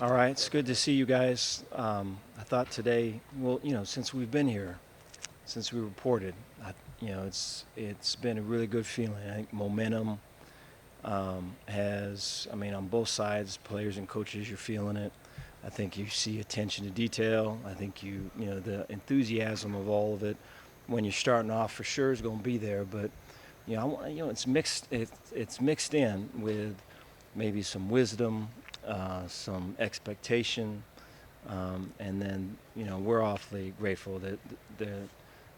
All right, it's good to see you guys. I thought today, well, since we've been here, since we reported, it's been a really good feeling. I think momentum has, I mean, on both sides, players and coaches, you're feeling it. I think you see attention to detail. I think the enthusiasm of all of it when you're starting off for sure is going to be there. But it's mixed. It's mixed in with maybe some wisdom, some expectation, and then we're awfully grateful that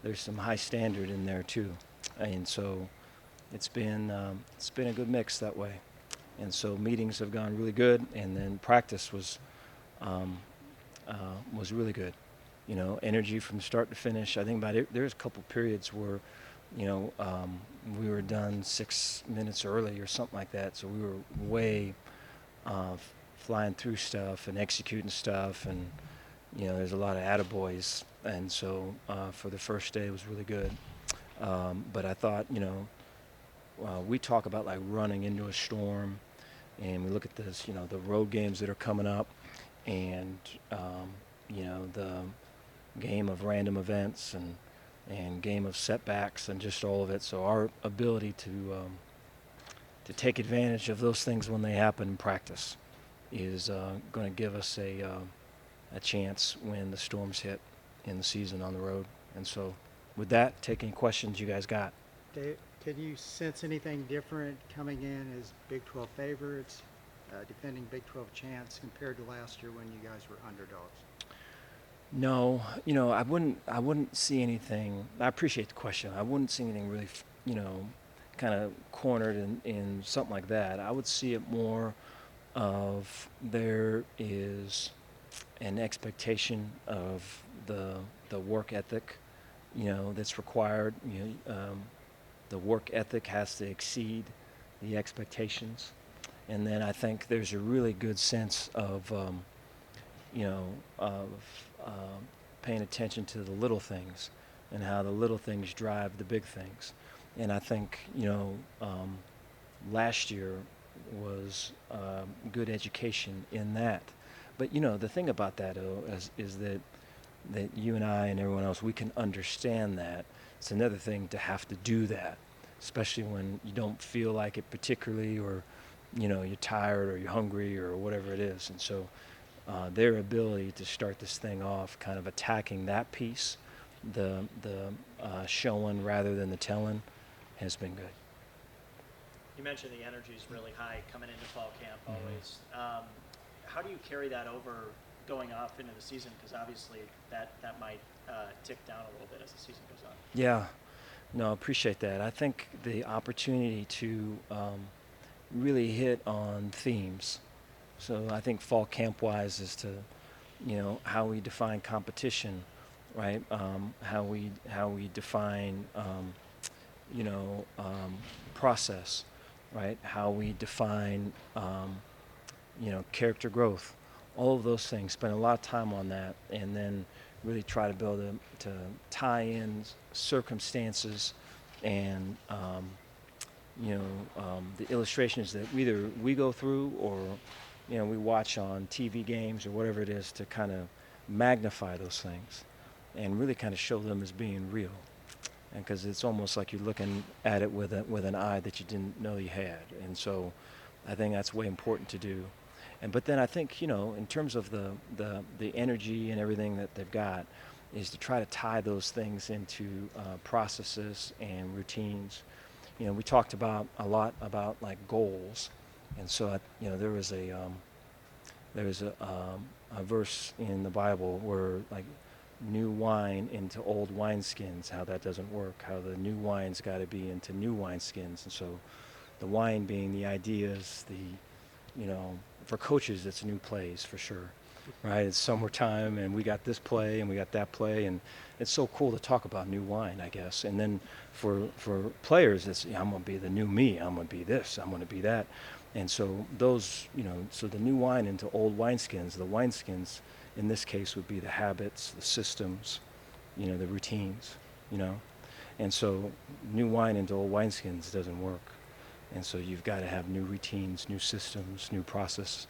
there's some high standard in there too, and so it's been a good mix that way, and so meetings have gone really good, and then practice um, was really good. Energy from start to finish. I think about it. There's a couple periods where you know, um, we were done 6 minutes early or something like that. So we were way flying through stuff and executing stuff, and there's a lot of attaboys. And so for the first day, it was really good. But I thought, we talk about like running into a storm, and we look at this, the road games that are coming up, and the game of random events and game of setbacks and just all of it. So our ability to take advantage of those things when they happen in practice is going to give us a chance when the storms hit in the season on the road. And so, with that, take any questions you guys got. Dave, can you sense anything different coming in as Big 12 favorites, defending Big 12 champs compared to last year when you guys were underdogs? No, I wouldn't see anything. I appreciate the question. I wouldn't see anything really, kind of cornered in something like that. I would see it more of there is an expectation of the work ethic, that's required. The work ethic has to exceed the expectations, and then I think there's a really good sense of of paying attention to the little things and how the little things drive the big things. And I think, last year was good education in that. But, the thing about that, though, is that you and I and everyone else, we can understand that. It's another thing to have to do that, especially when you don't feel like it particularly, or, you're tired or you're hungry or whatever it is. And so their ability to start this thing off, kind of attacking that piece, the showing rather than the telling, has been good. You mentioned the energy is really high coming into fall camp Mm-hmm. always. How do you carry that over going off into the season? Because obviously that might tick down a little bit as the season goes on. Yeah, no, appreciate that. I think the opportunity to really hit on themes. So I think fall camp wise is to, how we define competition, right? How we define, you know, um, process, right? How we define, character growth. All of those things. Spend a lot of time on that, and then really try to build to tie in circumstances and the illustrations that either we go through or we watch on TV games or whatever it is to kind of magnify those things and really kind of show them as being real. And because it's almost like you're looking at it with an eye that you didn't know you had. And so I think that's way important to do. And but then I think in terms of the energy and everything that they've got, is to try to tie those things into processes and routines. We talked about a lot about like goals, and so there was a verse in the Bible where like new wine into old wineskins, how that doesn't work, how the new wine's got to be into new wineskins, and so the wine being the ideas, for coaches it's new plays for sure, right? It's summertime and we got this play and we got that play, and it's so cool to talk about new wine, I guess. And then for players, it's I'm gonna be the new me. I'm gonna be this. I'm gonna be that. And so so the new wine into old wineskins. The wineskins in this case would be the habits, the systems, the routines, you know. And so new wine into old wineskins doesn't work. And so you've got to have new routines, new systems, new process.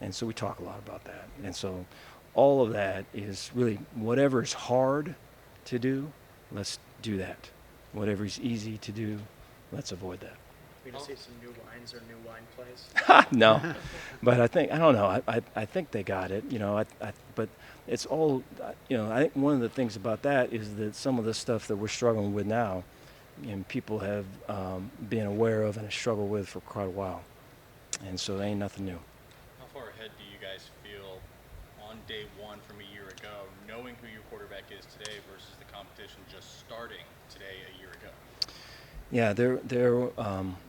And so we talk a lot about that. And so all of that is really whatever is hard to do, let's do that. Whatever is easy to do, let's avoid that. We gonna see some new wines or new wine plays? No, but I don't know. I think they got it. But it's all. I think one of the things about that is that some of the stuff that we're struggling with now, people have been aware of and have struggled with for quite a while, and so it ain't nothing new. How far ahead do you guys feel on day one from a year ago, knowing who your quarterback is today versus the competition just starting today a year ago? Yeah,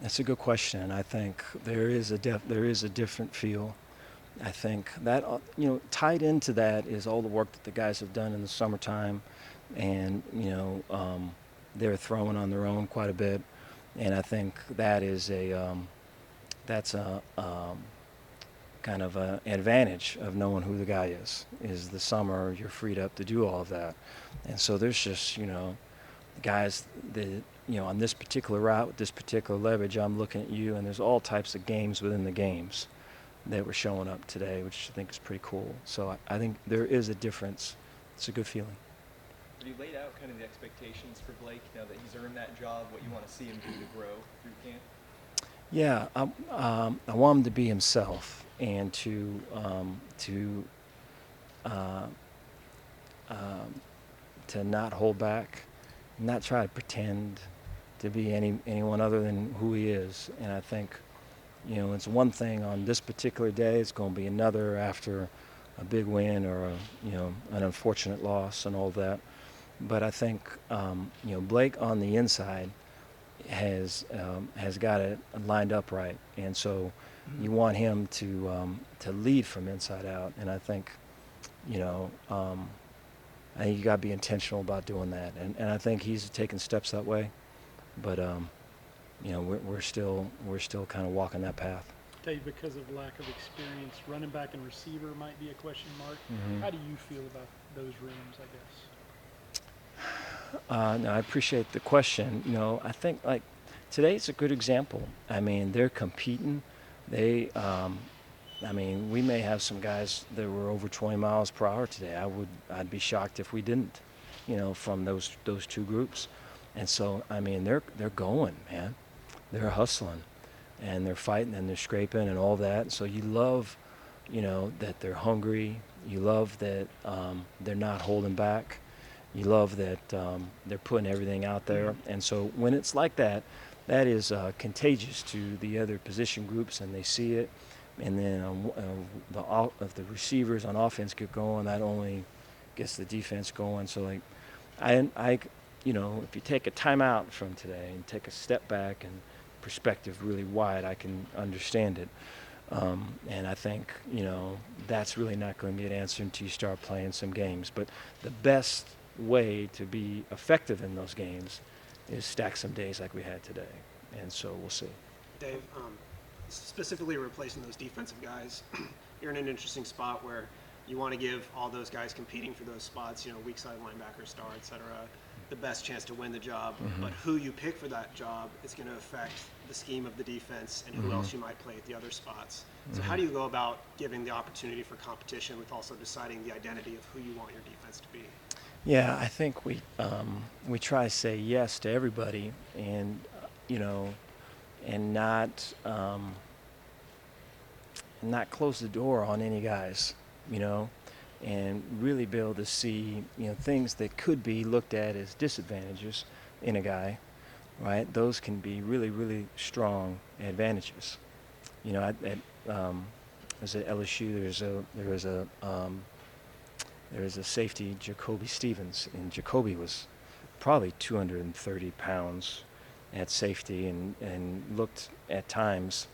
that's a good question. I think there is a different feel. I think that tied into that is all the work that the guys have done in the summertime, and they're throwing on their own quite a bit, and I think that is that's a kind of an advantage of knowing who the guy is. Is the summer you're freed up to do all of that, and so there's just guys that on this particular route with this particular leverage, I'm looking at you, and there's all types of games within the games that were showing up today, which I think is pretty cool. So I think there is a difference. It's a good feeling. Have you laid out kind of the expectations for Blake now that he's earned that job, what you want to see him do to grow through camp? Yeah, I want him to be himself and to not hold back, not try to pretend to be anyone other than who he is. And I think, it's one thing on this particular day. It's going to be another after a big win or an unfortunate loss and all that. But I think, Blake on the inside has got it lined up right, and so you want him to lead from inside out. And I think, I think you got to be intentional about doing that, and I think he's taking steps that way. But we're still kind of walking that path. Dave, because of lack of experience, running back and receiver might be a question mark. Mhm. How do you feel about those rooms, I guess? No, I appreciate the question. I think like today's a good example. I mean, they're competing. We may have some guys that were over 20 miles per hour today. I'd be shocked if we didn't, from those two groups. And so, they're going, man. They're hustling, and they're fighting, and they're scraping, and all that. So you love, that they're hungry. You love that they're not holding back. You love that they're putting everything out there. And so when it's like that, that is contagious to the other position groups, and they see it. And then if the receivers on offense get going, that only gets the defense going. So if you take a timeout from today and take a step back and perspective really wide, I can understand it. And I think, that's really not going to get answered until you start playing some games. But the best way to be effective in those games is stack some days like we had today. And so we'll see. Dave, specifically replacing those defensive guys, you're in an interesting spot where you want to give all those guys competing for those spots, weak side linebacker, star, et cetera, the best chance to win the job. Mm-hmm. But who you pick for that job is going to affect the scheme of the defense and who else you might play at the other spots. So how do you go about giving the opportunity for competition with also deciding the identity of who you want your defense to be? Yeah, I think we try to say yes to everybody, and and not close the door on any guys, and really be able to see things that could be looked at as disadvantages in a guy, right? Those can be really, really strong advantages. As at LSU, there was a safety, Jacoby Stevens, and Jacoby was probably 230 pounds at safety and looked at times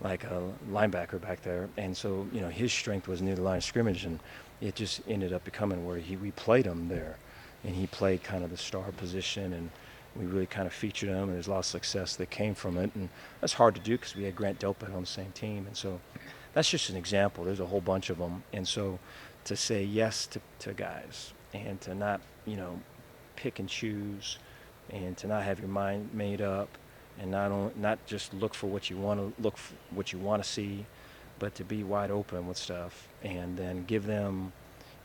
like a linebacker back there. And so, his strength was near the line of scrimmage, and it just ended up becoming where we played him there. And he played kind of the star position, and we really kind of featured him, and there's a lot of success that came from it. And that's hard to do because we had Grant Delpit on the same team. And so that's just an example. There's a whole bunch of them. And so to say yes to guys and to not, pick and choose, and to not have your mind made up, and not just look for what you want to see, but to be wide open with stuff and then give them,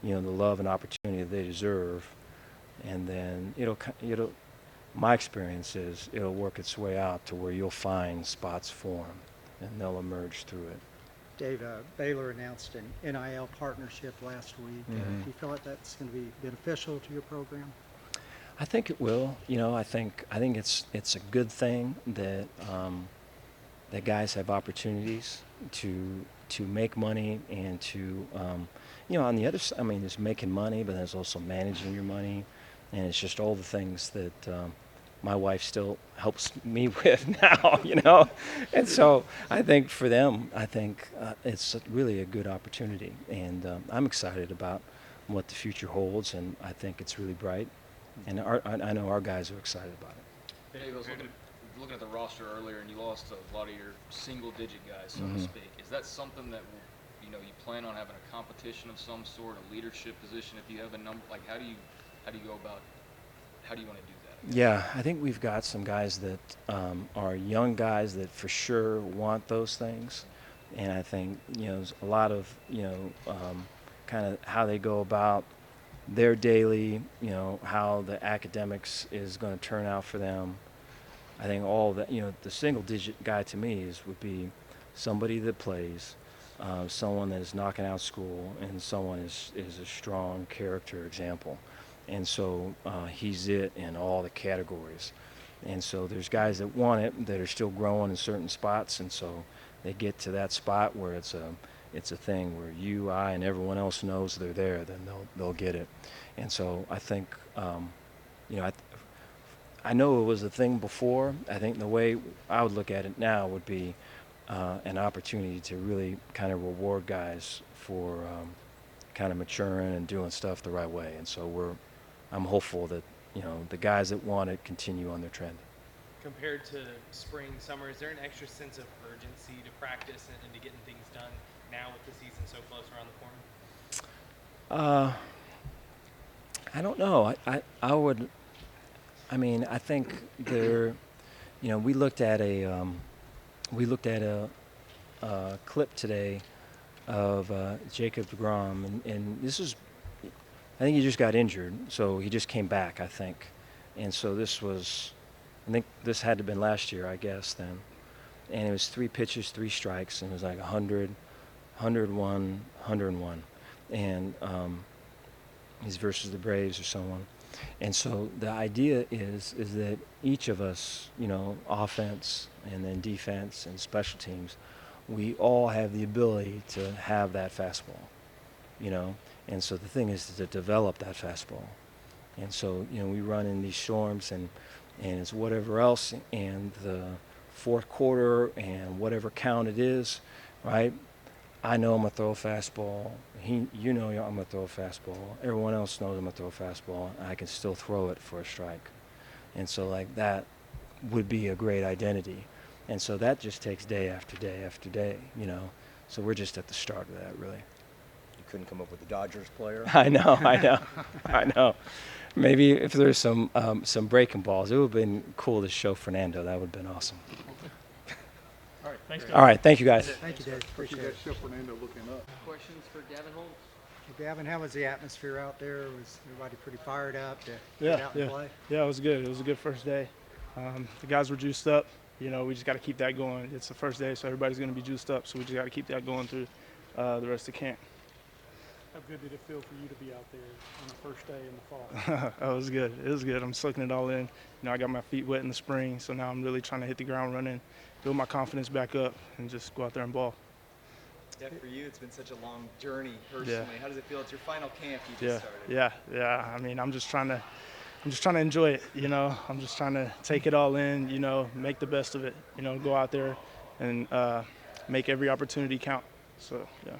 the love and opportunity that they deserve. And then my experience is it'll work its way out to where you'll find spots for them and they'll emerge through it. Dave, Baylor announced an NIL partnership last week. Do you feel like that's going to be beneficial to your program? I think it will. I think it's a good thing that that guys have opportunities to make money and to on the other side. I mean, there's making money, but there's also managing your money, and it's just all the things that my wife still helps me with now. And so I think for them, it's really a good opportunity, and I'm excited about what the future holds, and I think it's really bright. And I know our guys are excited about it. Dave, I was looking at the roster earlier, and you lost a lot of your single-digit guys, so to speak. Is that something that you plan on having a competition of some sort, a leadership position? If you have a number, like how do you go about? How do you want to do that? Yeah, I think we've got some guys that are young guys that for sure want those things, and I think there's a lot of kind of how they go about their daily, how the academics is going to turn out for them. I think all that, the single-digit guy to me would be somebody that plays, someone that is knocking out school, and someone is a strong character example. And so he's it in all the categories. And so there's guys that want it that are still growing in certain spots, and so they get to that spot where it's a thing where you, I, and everyone else knows they're there, then they'll get it. And so I think, I know it was a thing before. I think the way I would look at it now would be an opportunity to really kind of reward guys for kind of maturing and doing stuff the right way. And so I'm hopeful that, the guys that want it continue on their trend. Compared to spring, summer, is there an extra sense of urgency to practice and to getting things done now with the season so close around the corner? I don't know. I think there, we looked at a clip today of Jacob DeGrom, and this is, I think he just got injured, so he just came back, I think. And so I think this had to have been last year, I guess, then. And it was 3 pitches, 3 strikes, and it was like 100, 101, 101. And he's versus the Braves or someone. And so the idea is that each of us, offense and then defense and special teams, we all have the ability to have that fastball, And so the thing is to develop that fastball. And so, we run in these storms and it's whatever else, and the fourth quarter and whatever count it is, right? I know I'm going to throw a fastball. I'm going to throw a fastball. Everyone else knows I'm going to throw a fastball. I can still throw it for a strike. And so, that would be a great identity. And so that just takes day after day after day, So we're just at the start of that, really. You couldn't come up with a Dodgers player? I know. Maybe if there's some breaking balls, it would have been cool to show Fernando. That would have been awesome. All right, thanks, guys. All right, thank you, guys. Thank you, Dave. Appreciate it. Fernando looking up. Questions for Gavin Holmes? Gavin, how was the atmosphere out there? Was everybody pretty fired up to get out and play? Yeah, it was good. It was a good first day. The guys were juiced up. We just got to keep that going. It's the first day, so everybody's going to be juiced up. So we just got to keep that going through the rest of camp. How good did it feel for you to be out there on the first day in the fall? It was good. It was good. I'm soaking it all in. I got my feet wet in the spring, so now I'm really trying to hit the ground running, build my confidence back up, and just go out there and ball. Yeah, for you, it's been such a long journey personally. Yeah. How does it feel? It's your final camp you just started. Yeah. I mean, I'm just trying to enjoy it. I'm just trying to take it all in. Make the best of it. Go out there and make every opportunity count. So yeah.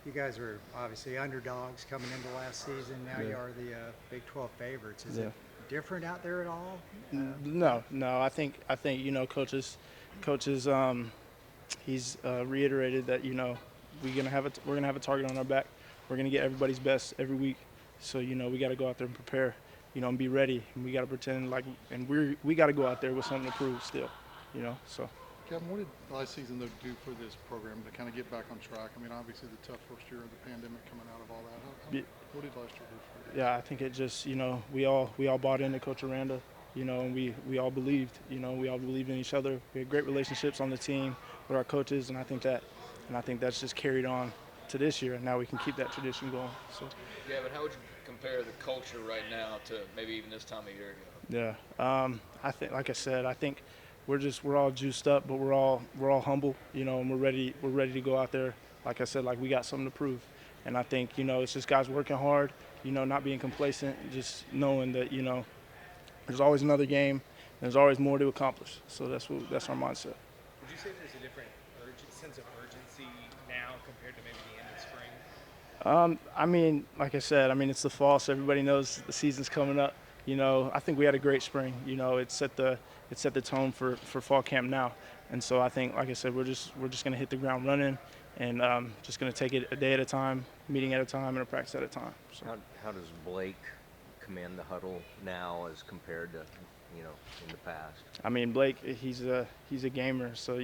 You guys were obviously underdogs coming into last season. Now you are the Big 12 favorites. Is it different out there at all? No. I think coaches. He's reiterated that we're gonna have a target on our back. We're gonna get everybody's best every week. So we got to go out there and prepare. And be ready. And we got to pretend we got to go out there with something to prove still. So. Gavin, what did last season though do for this program to kind of get back on track? I mean, obviously the tough first year of the pandemic coming out of all that. What did last year do for you? Yeah, I think it just, we all bought into Coach Aranda, and we all believed, we all believed in each other. We had great relationships on the team with our coaches, and I think that's just carried on to this year, and now we can keep that tradition going. So. Gavin, how would you compare the culture right now to maybe even this time a year ago? Yeah, I think, like I said, I think we're all juiced up, but we're all humble, and we're ready to go out there. Like I said, like we got something to prove, and I think it's just guys working hard, not being complacent, just knowing that there's always another game, there's always more to accomplish. So that's our mindset. Would you say there's a different sense of urgency now compared to maybe the end of spring? I mean, like I said, it's the fall, so everybody knows the season's coming up. I think we had a great spring. It set the tone for fall camp now, and so I think, like I said, we're just going to hit the ground running, and just going to take it a day at a time, meeting at a time, and a practice at a time. So. How does Blake command the huddle now as compared to in the past? I mean, Blake, he's a gamer, so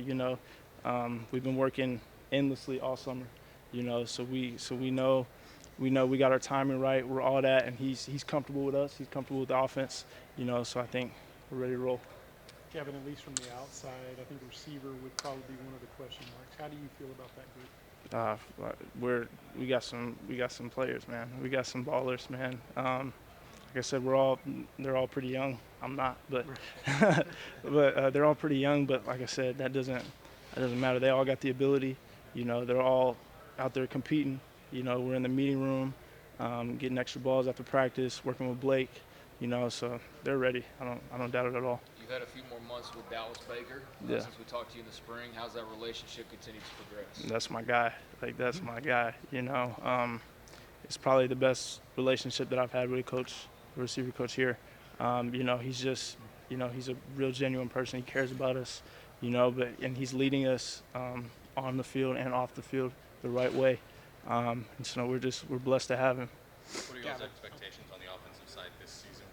we've been working endlessly all summer. So we know we got our timing right. We're all that, and he's comfortable with us. He's comfortable with the offense. So I think we're ready to roll. Kevin, at least from the outside, I think receiver would probably be one of the question marks. How do you feel about that group? We got some players, man. We got some ballers, man. Like I said, they're all pretty young. I'm not, but but they're all pretty young. But like I said, that doesn't matter. They all got the ability. They're all out there competing. We're in the meeting room, getting extra balls after practice, working with Blake. So they're ready. I don't doubt it at all. You've had a few more months with Dallas Baker since we talked to you in the spring. How's that relationship continue to progress? That's my guy. That's my guy. It's probably the best relationship that I've had with a receiver coach here. He's just, he's a real genuine person. He cares about us, and he's leading us on the field and off the field the right way. And so we're blessed to have him. What are y'all's expectations on the offensive side this season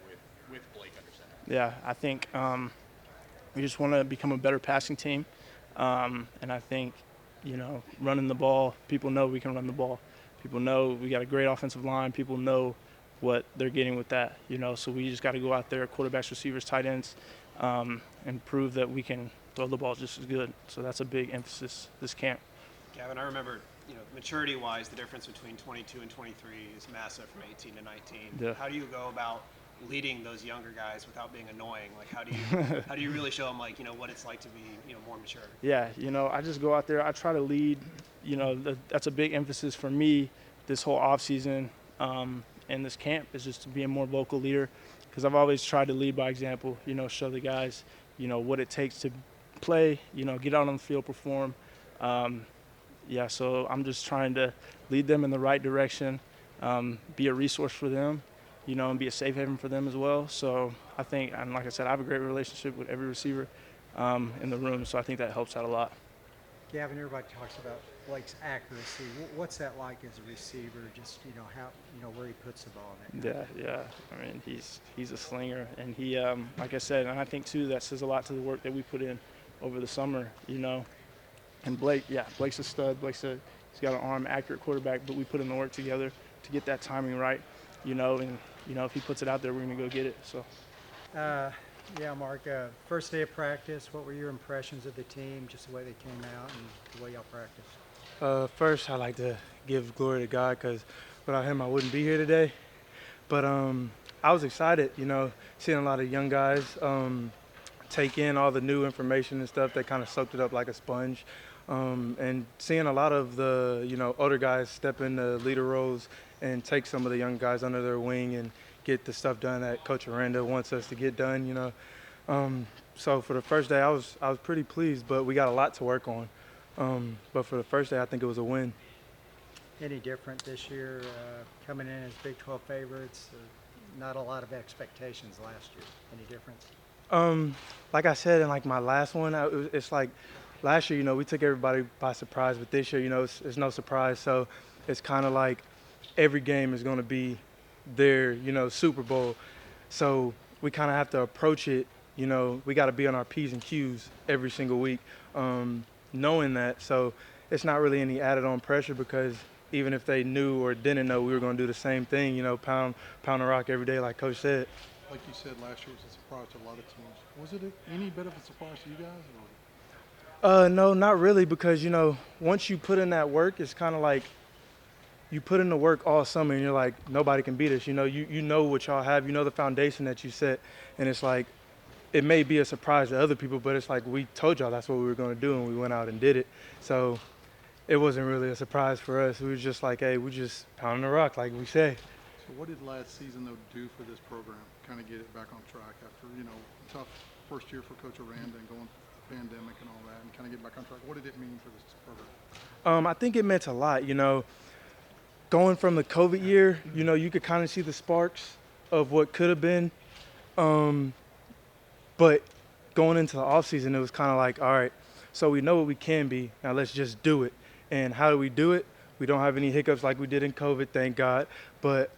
with Blake under center? Yeah, I think we just want to become a better passing team. And I think, running the ball, people know we can run the ball. People know we got a great offensive line. People know what they're getting with that, So we just got to go out there, quarterbacks, receivers, tight ends, and prove that we can throw the ball just as good. So that's a big emphasis this camp. Gavin, I remember, maturity-wise, the difference between 22 and 23 is massive from 18 to 19. Yeah. How do you go about leading those younger guys without being annoying? Like, how do you really show them, what it's like to be, more mature? Yeah, I just go out there. I try to lead. That's a big emphasis for me this whole off season and this camp is just to be a more vocal leader, because I've always tried to lead by example. Show the guys, what it takes to play. Get out on the field, perform. So I'm just trying to lead them in the right direction, be a resource for them, and be a safe haven for them as well. So I think, and like I said, I have a great relationship with every receiver in the room, so I think that helps out a lot. Gavin, everybody talks about Blake's accuracy. What's that like as a receiver? Just how where he puts the ball in it. Yeah. I mean, he's a slinger, and he, like I said, and I think too that says a lot to the work that we put in over the summer. And Blake's a stud. He's got an arm, accurate quarterback, but we put in the work together to get that timing right. And if he puts it out there, we're gonna go get it. So. Mark, first day of practice, what were your impressions of the team, just the way they came out and the way y'all practiced? First, I like to give glory to God, because without him, I wouldn't be here today. But I was excited, seeing a lot of young guys take in all the new information and stuff. They kind of soaked it up like a sponge. And seeing a lot of the, older guys step into leader roles and take some of the young guys under their wing and get the stuff done that Coach Aranda wants us to get done, So for the first day, I was pretty pleased, but we got a lot to work on. But for the first day, I think it was a win. Any different this year, coming in as Big 12 favorites? Not a lot of expectations last year. Any difference? Like I said in my last one, it's like last year, we took everybody by surprise, but this year, it's no surprise. So it's kind of like every game is going to be their, Super Bowl. So we kind of have to approach it you know, we got to be on our P's and Q's every single week, knowing that. So it's not really any added on pressure because even if they knew or didn't know, we were going to do the same thing, you know, pound the rock every day, like Coach said. Like you said, last year was a surprise to a lot of teams. Was it any bit of a surprise to you guys? Or? No, not really, because, you know, once you put in that work, it's kind of like you put in the work all summer and you're like, nobody can beat us. You know, you know what y'all have, you know the foundation that you set, and it's like, it may be a surprise to other people, but it's like we told y'all that's what we were going to do, and we went out and did it. So it wasn't really a surprise for us. We was just like, hey, we just pounding the rock, like we say. So what did last season, though, do for this program, kind of get it back on track after, you know, tough first year for Coach Aranda and going through the pandemic and all that, and kind of get back on track? What did it mean for this program? I think it meant a lot, you know. Going from the COVID year, you know, you could kind of see the sparks of what could have been. But going into the offseason, it was kind of like, all right, so we know what we can be. Now let's just do it. And how do we do it? We don't have any hiccups like we did in COVID, thank God. But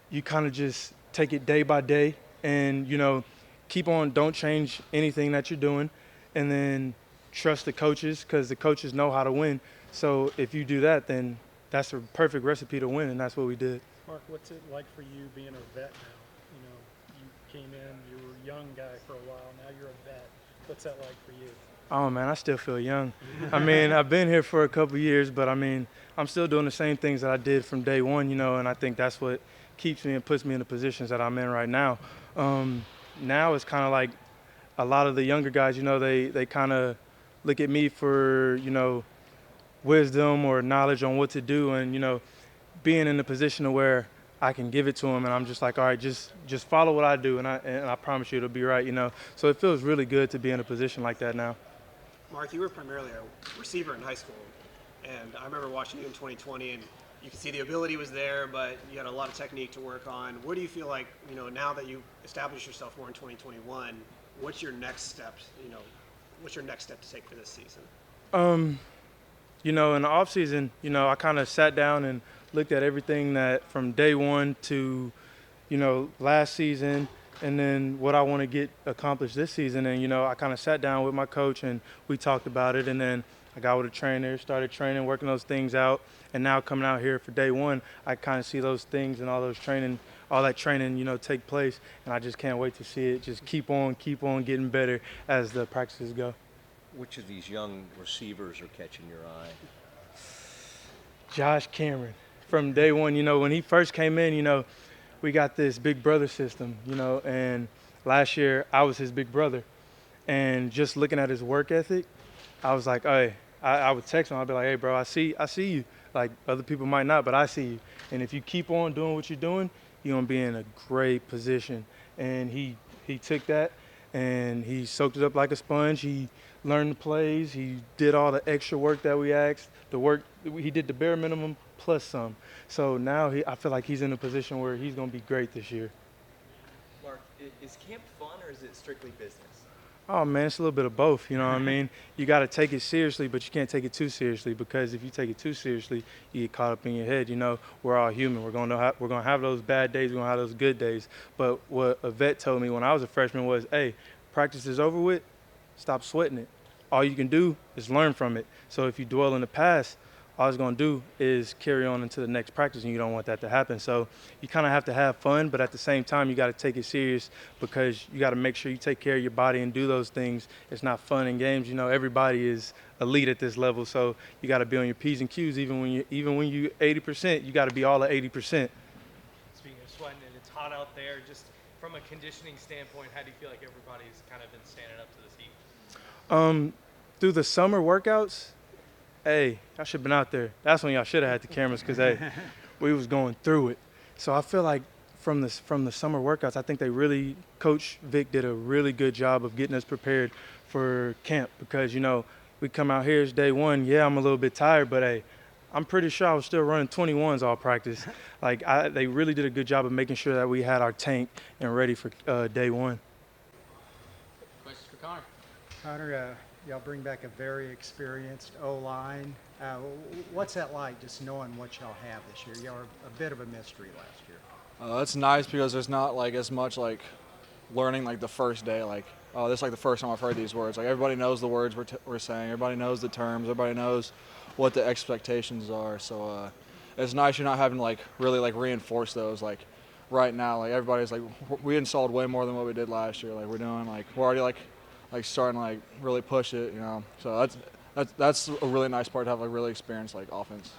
you kind of just take it day by day and, you know, keep on, don't change anything that you're doing. And then trust the coaches because the coaches know how to win. So if you do that, then that's a perfect recipe to win, and that's what we did. Mark, what's it like for you being a vet now? You know, you came in, you were a young guy for a while, now you're a vet. What's that like for you? Oh, man, I still feel young. I mean, I've been here for a couple of years, but, I mean, I'm still doing the same things that I did from day one, you know, and I think that's what keeps me and puts me in the positions that I'm in right now. Now it's kind of like a lot of the younger guys, you know, they kind of look at me for, you know, wisdom or knowledge on what to do, and, you know, being in the position of where I can give it to them, and I'm just like, all right, just follow what I do, and I promise you it'll be right, you know. So it feels really good to be in a position like that now. Mark, you were primarily a receiver in high school, and I remember watching you in 2020, and you could see the ability was there, but you had a lot of technique to work on. What do you feel like, you know, now that you established yourself more in 2021, what's your next steps, you know, what's your next step to take for this season? You know, in the offseason, you know, I kind of sat down and looked at everything that from day one to, you know, last season, and then what I want to get accomplished this season. And, you know, I kind of sat down with my coach and we talked about it. And then I got with a trainer, started training, working those things out. And now coming out here for day one, I kind of see those things and all that training, you know, take place. And I just can't wait to see it just keep on getting better as the practices go. Which of these young receivers are catching your eye? Josh Cameron. From day one, you know, when he first came in, you know, we got this big brother system, you know, and last year I was his big brother. And just looking at his work ethic, I was like, hey, I would text him. I'd be like, hey, bro, I see you. Like, other people might not, but I see you. And if you keep on doing what you're doing, you're going to be in a great position. And he took that and he soaked it up like a sponge. He learned the plays. He did all the extra work that we asked. He did the bare minimum plus some. So now I feel like he's in a position where he's going to be great this year. Mark, is camp fun or is it strictly business? Oh, man, it's a little bit of both, you know what I mean? You got to take it seriously, but you can't take it too seriously, because if you take it too seriously, you get caught up in your head. You know, we're all human. We're going to have those bad days. We're going to have those good days. But what a vet told me when I was a freshman was, hey, practice is over with, stop sweating it. All you can do is learn from it. So if you dwell in the past, all it's going to do is carry on into the next practice, and you don't want that to happen. So you kind of have to have fun, but at the same time, you got to take it serious, because you got to make sure you take care of your body and do those things. It's not fun and games. You know, everybody is elite at this level, so you got to be on your P's and Q's. Even when you 80%, you got to be all at 80%. Speaking of sweating, and it's hot out there, just from a conditioning standpoint, how do you feel like everybody's kind of been standing up to this heat? Through the summer workouts, hey, y'all should have been out there. That's when y'all should have had the cameras, because, hey, we was going through it. So I feel like from the summer workouts, I think Coach Vic did a really good job of getting us prepared for camp, because, you know, we come out here, it's day one. Yeah, I'm a little bit tired, but, hey, I'm pretty sure I was still running 21s all practice. Like, they really did a good job of making sure that we had our tank and ready for day one. Questions for Connor? Connor, y'all bring back a very experienced O-line. What's that like, just knowing what y'all have this year? Y'all are a bit of a mystery last year. That's nice, because there's not like as much learning like the first day, like, oh, this is like the first time I've heard these words. Like everybody knows the words we're saying. Everybody knows the terms. Everybody knows what the expectations are. So it's nice you're not having to like really like reinforce those. Like right now, like everybody's like we installed way more than what we did last year. Like we're already like starting to like really push it. You know, so that's a really nice part to have like really experienced like offense.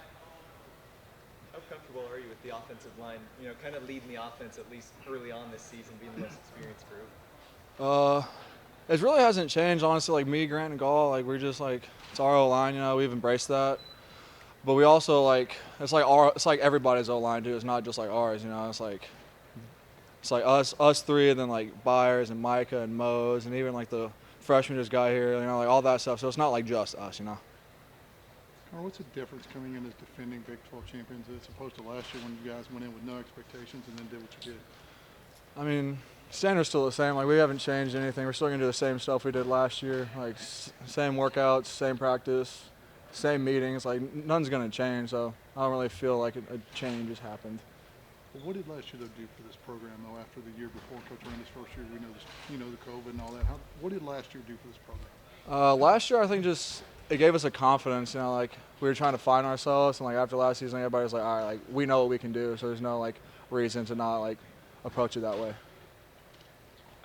How comfortable are you with the offensive line? You know, kind of leading the offense at least early on this season, being the most experienced group. It really hasn't changed, honestly. Like me, Grant, and Gall, like we're just like it's our O line. You know, we've embraced that. But we also like it's like everybody's O line too. It's not just like ours. You know, it's like us three, and then like Byers and Micah and Mose, and even like the freshman just got here. You know, like all that stuff. So it's not like just us. You know. Connor, what's the difference coming in as defending Big 12 champions as opposed to last year when you guys went in with no expectations and then did what you did? I mean, standard's still the same. Like we haven't changed anything. We're still gonna do the same stuff we did last year. Like same workouts, same practice, same meetings. Like nothing's gonna change. So I don't really feel like a change has happened. Well, what did last year though do for this program though? After the year before Coach Aranda's first year, we know this, the COVID and all that. What did last year do for this program? Last year, I think just it gave us a confidence. You know, like we were trying to find ourselves, and like after last season, everybody was like, all right, like we know what we can do. So there's no like reason to not like approach it that way.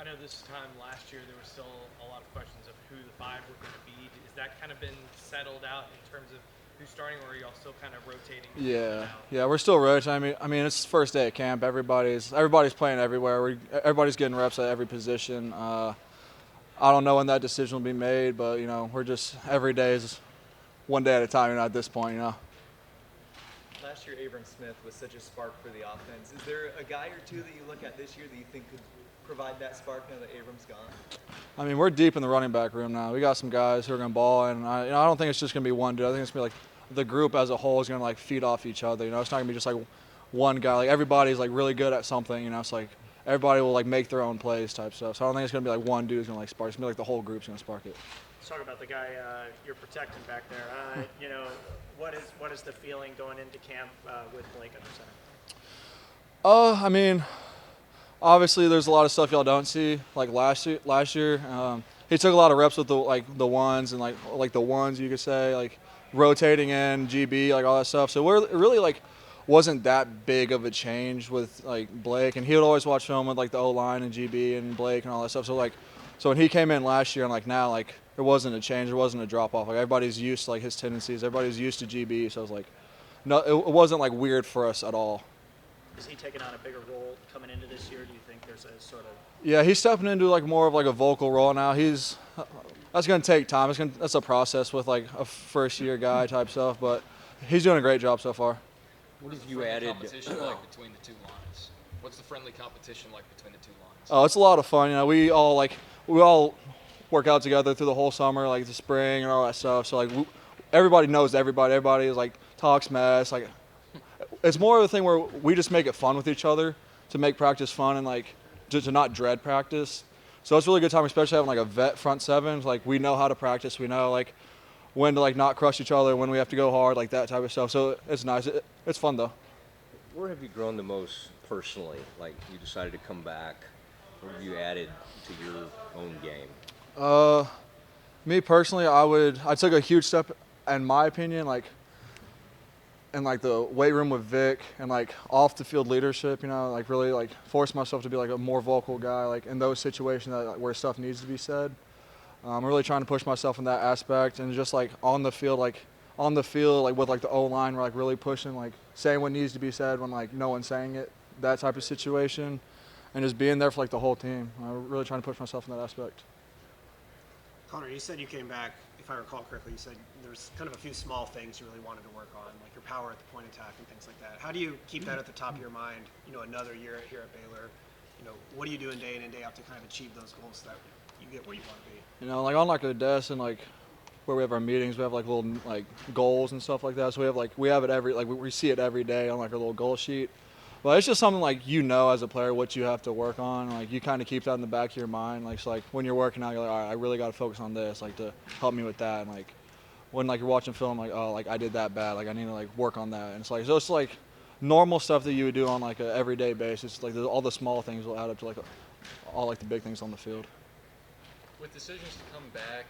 I know this time last year there were still a lot of questions of who the five were going to be. Is that kind of been settled out in terms of who's starting, or are y'all still kind of rotating? Yeah, we're still rotating. I mean, it's the first day of camp. Everybody's playing everywhere. Everybody's getting reps at every position. I don't know when that decision will be made, but we're just every day is one day at a time. At this point, Last year, Abram Smith was such a spark for the offense. Is there a guy or two that you look at this year that you think could provide that spark now that Abram's gone? I mean, we're deep in the running back room now. We got some guys who are going to ball, and I don't think it's just going to be one dude. I think it's going to be like the group as a whole is going to like feed off each other. It's not going to be just like one guy. Like everybody's like really good at something. It's like everybody will like make their own plays type stuff. So I don't think it's going to be like one dude who's going to like spark. It's going to be like the whole group's going to spark it. Let's talk about the guy you're protecting back there. What is the feeling going into camp with Blake under center? I mean, obviously there's a lot of stuff y'all don't see. Like last year, he took a lot of reps with the ones and like the ones you could say, like rotating in GB, like all that stuff. So it really like wasn't that big of a change with like Blake, and he would always watch film with like the O line and GB and Blake and all that stuff. So when he came in last year and like now like there wasn't a change, there wasn't a drop off. Like everybody's used to like his tendencies, everybody's used to GB. So it was like no, it wasn't like weird for us at all. Is he taking on a bigger role coming into this year? Do you think there's a sort of? Yeah, he's stepping into like more of like a vocal role now. That's going to take time. That's a process with like a first year guy type stuff, but he's doing a great job so far. What have you added? Competition like between the two lines? What's the friendly competition like between the two lines? Oh, it's a lot of fun. We all work out together through the whole summer, like the spring and all that stuff. So like everybody knows everybody. Everybody is like talks mess. Like it's more of a thing where we just make it fun with each other to make practice fun and like to not dread practice. So it's a really good time, especially having like a vet front seven. Like we know how to practice. We know like when to like not crush each other, when we have to go hard, like that type of stuff. So it's nice. It's fun though. Where have you grown the most personally? Like you decided to come back. What have you added to your own game? Me personally, I took a huge step in my opinion, like in like the weight room with Vic and like off the field leadership, like really like force myself to be like a more vocal guy, like in those situations where stuff needs to be said. I'm really trying to push myself in that aspect, and just like on the field like with like the O line, we're like really pushing, like saying what needs to be said when like no one's saying it, that type of situation, and just being there for like the whole team. I'm really trying to push myself in that aspect. Connor, you said you came back, if I recall correctly, you said there's kind of a few small things you really wanted to work on, like your power at the point attack and things like that. How do you keep that at the top of your mind, another year here at Baylor? What are you doing day in and day out to kind of achieve those goals so that you get where you want to be? Like on like a desk and like where we have our meetings, we have like little like goals and stuff like that. So we have it every, like we see it every day on like our little goal sheet. But it's just something like as a player what you have to work on. Like you kind of keep that in the back of your mind. Like so like when you're working out, you're like, all right, I really got to focus on this, like to help me with that. And like when like you're watching film, like oh, like I did that bad, like I need to like work on that. And it's like so it's like normal stuff that you would do on like a everyday basis. Like all the small things will add up to like all like the big things on the field. With decisions to come back,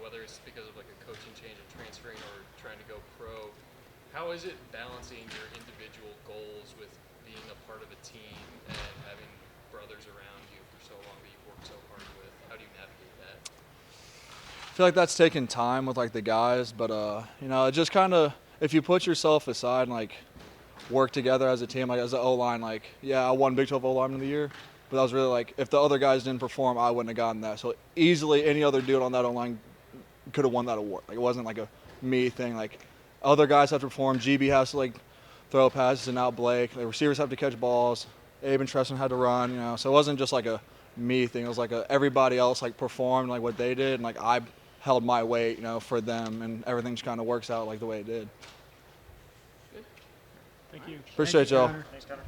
whether it's because of like a coaching change of transferring or trying to go pro, how is it balancing your individual goals with being a part of a team and having brothers around you for so long that you've worked so hard with? How do you navigate that? I feel like that's taking time with like the guys, but it just kind of, if you put yourself aside and like work together as a team, like as an O-line, like I won Big 12 O-Lineman of the year, but that was really like if the other guys didn't perform, I wouldn't have gotten that. So easily any other dude on that O-line could have won that award. Like it wasn't like a me thing. Like other guys have to perform. GB has to like throw passes and out Blake. The receivers have to catch balls. Abe and Tresson had to run. So it wasn't just like a me thing. It was like everybody else like performed like what they did, and like I held my weight, for them, and everything just kind of works out like the way it did. Thank you. Appreciate y'all. Thanks, Connor.